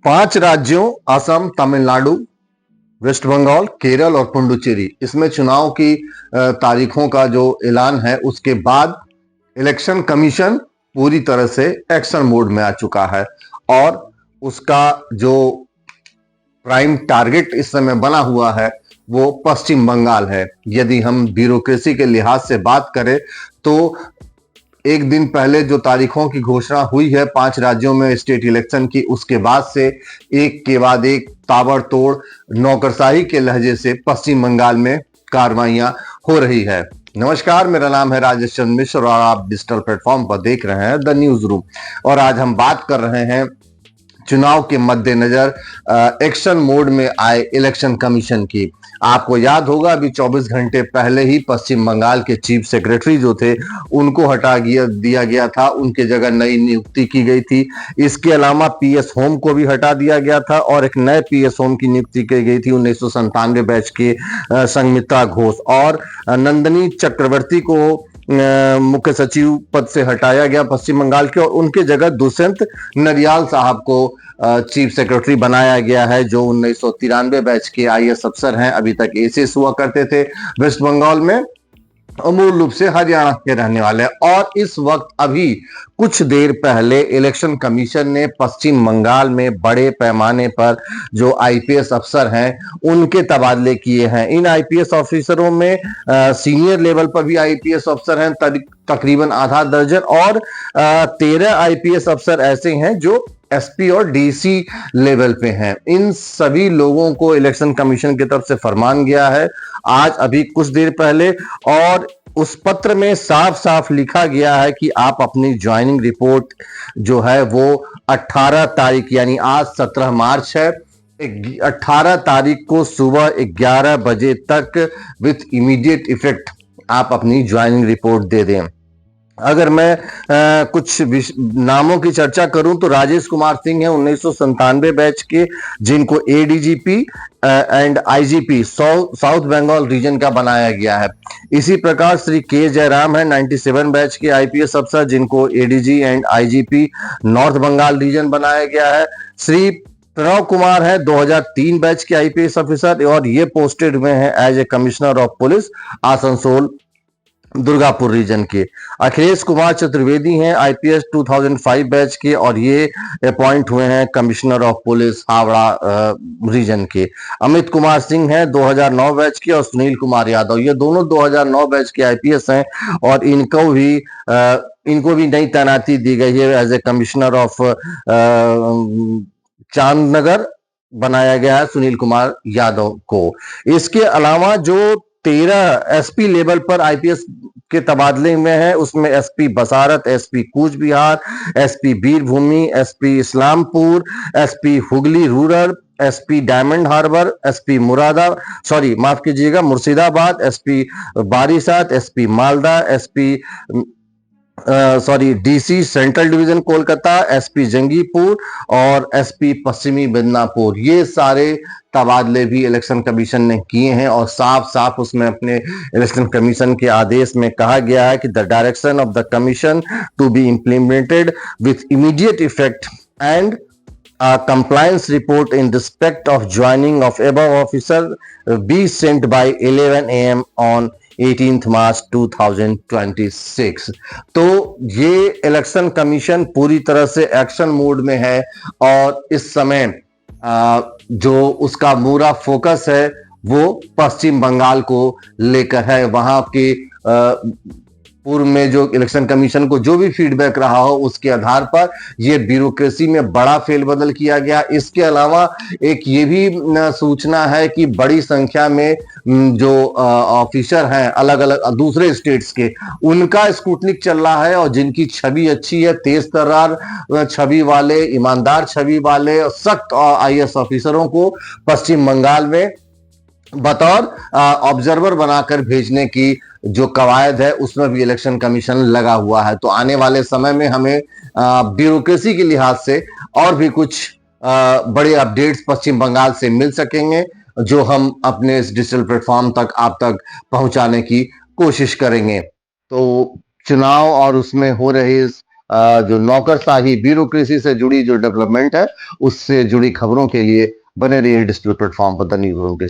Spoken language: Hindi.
पांच राज्यों असम, तमिलनाडु, वेस्ट बंगाल, केरल और पुडुचेरी, इसमें चुनाव की तारीखों का जो ऐलान है उसके बाद इलेक्शन कमीशन पूरी तरह से एक्शन मोड में आ चुका है और उसका जो प्राइम टारगेट इस समय बना हुआ है वो पश्चिम बंगाल है। यदि हम ब्यूरोक्रेसी के लिहाज से बात करें तो एक दिन पहले जो तारीखों की घोषणा हुई है पांच राज्यों में स्टेट इलेक्शन की, उसके बाद से एक के बाद एक ताबड़तोड़ नौकरशाही के लहजे से पश्चिम बंगाल में कार्रवाइयां हो रही है। नमस्कार, मेरा नाम है राजेश चंद्र मिश्र और आप डिजिटल प्लेटफॉर्म पर देख रहे हैं द न्यूज रूम। और आज हम बात कर रहे हैं चुनाव के मद्देनजर एक्शन मोड में आए इलेक्शन कमीशन की। आपको याद होगा अभी 24 घंटे पहले ही पश्चिम बंगाल के चीफ सेक्रेटरी जो थे उनको हटा दिया गया था, उनके जगह नई नियुक्ति की गई थी। इसके अलावा पीएस होम को भी हटा दिया गया था और एक नए पीएस होम की नियुक्ति की गई थी 1997 बैच के संगमित्रा घोष, और नंदिनी चक्रवर्ती को मुख्य सचिव पद से हटाया गया पश्चिम बंगाल के और उनके जगह दुष्यंत नरियाल साहब को चीफ सेक्रेटरी बनाया गया है, जो 1993 बैच के आईएएस अफसर हैं, अभी तक एसीएस हुआ करते थे वेस्ट बंगाल में और मूल रूप से हरियाणा के रहने वाले। और इस वक्त अभी कुछ देर पहले इलेक्शन कमीशन ने पश्चिम बंगाल में बड़े पैमाने पर जो आईपीएस अफसर हैं उनके तबादले किए हैं। इन आईपीएस ऑफिसरों में सीनियर लेवल पर भी आईपीएस अफसर हैं तकरीबन आधा दर्जन, और 13 आईपीएस अफसर ऐसे हैं जो एसपी और डीसी लेवल पे हैं। इन सभी लोगों को इलेक्शन कमीशन की तरफ से फरमान गया है आज अभी कुछ देर पहले, और उस पत्र में साफ साफ लिखा गया है कि आप अपनी ज्वाइनिंग रिपोर्ट जो है वो 18 तारीख यानी आज 17 मार्च है, 18 तारीख को सुबह 11 बजे तक विथ इमीडिएट इफेक्ट आप अपनी ज्वाइनिंग रिपोर्ट दे दें। अगर मैं कुछ नामों की चर्चा करूं तो राजेश कुमार सिंह है 1997 बैच के, जिनको ADGP and IGP South Bengal region का बनाया गया है। इसी प्रकार श्री के जयराम है 97 बैच के आईपीएस अफसर, जिनको ADG and IGP North Bengal region बनाया गया है। श्री प्रणव कुमार है 2003 बैच के आईपीएस ऑफिसर और ये पोस्टेड में है as a commissioner of police Asansol Durgapur region के। अखिलेश कुमार चतुर्वेदी हैं आईपीएस 2005 बैच के और ये अपॉइंट हुए हैं commissioner of police Howrah region के। अमित कुमार सिंह हैं 2009 बैच के और सुनील कुमार यादव, ये दोनों 2009 बैच के आईपीएस हैं और इनको भी नई तैनाती दी गई है as a commissioner of Chandannagar बनाया गया है सुनील कुमार यादव को। इसके अलावा जो 13 एसपी लेवल पर आईपीएस के तबादले में है उसमें SP Basirhat, SP Cooch Behar, SP Birbhum, SP Islampur, SP Hooghly rural, SP Diamond Harbour, SP Murshidabad, SP Barasat, SP Malda, SP DC central division Kolkata, SP Jangipur और एसपी पश्चिमी मिदनापुर, ये सारे तबादले भी इलेक्शन कमीशन ने किए हैं। और साफ साफ उसमें अपने इलेक्शन कमीशन के आदेश में कहा गया है कि the direction of the commission to be implemented with immediate effect and compliance report in respect of joining of above officer be sent by 11 AM on 18th March 2026। तो ये इलेक्शन कमीशन पूरी तरह से एक्शन मोड में है और इस समय जो उसका पूरा फोकस है वो पश्चिम बंगाल को लेकर है। वहां के पूर्व में जो इलेक्शन कमीशन को जो भी फीडबैक रहा हो उसके आधार पर ये ब्यूरोक्रेसी में बड़ा फेरबदल किया गया। इसके अलावा एक ये भी सूचना है कि बड़ी संख्या में जो ऑफिसर हैं अलग अलग दूसरे स्टेट्स के, उनका स्क्रूटनिक चल रहा है और जिनकी छवि अच्छी है, तेज तर्रार छवि वाले, ईमानदार छवि वाले और सख्त आईएएस ऑफिसरों को पश्चिम बंगाल में बतौर ऑब्जर्वर बनाकर भेजने की जो कवायद है उसमें भी इलेक्शन कमीशन लगा हुआ है। तो आने वाले समय में हमें ब्यूरोक्रेसी के लिहाज से और भी कुछ बड़े अपडेट्स पश्चिम बंगाल से मिल सकेंगे जो हम अपने इस डिजिटल प्लेटफॉर्म तक आप तक पहुंचाने की कोशिश करेंगे। तो चुनाव और उसमें हो रहे जो नौकरशाही ब्यूरोक्रेसी से जुड़ी जो डेवलपमेंट है उससे जुड़ी खबरों के लिए बने रहिए डिस्प्यूट प्लेटफॉर्म पर द न्यूज़ रूम के।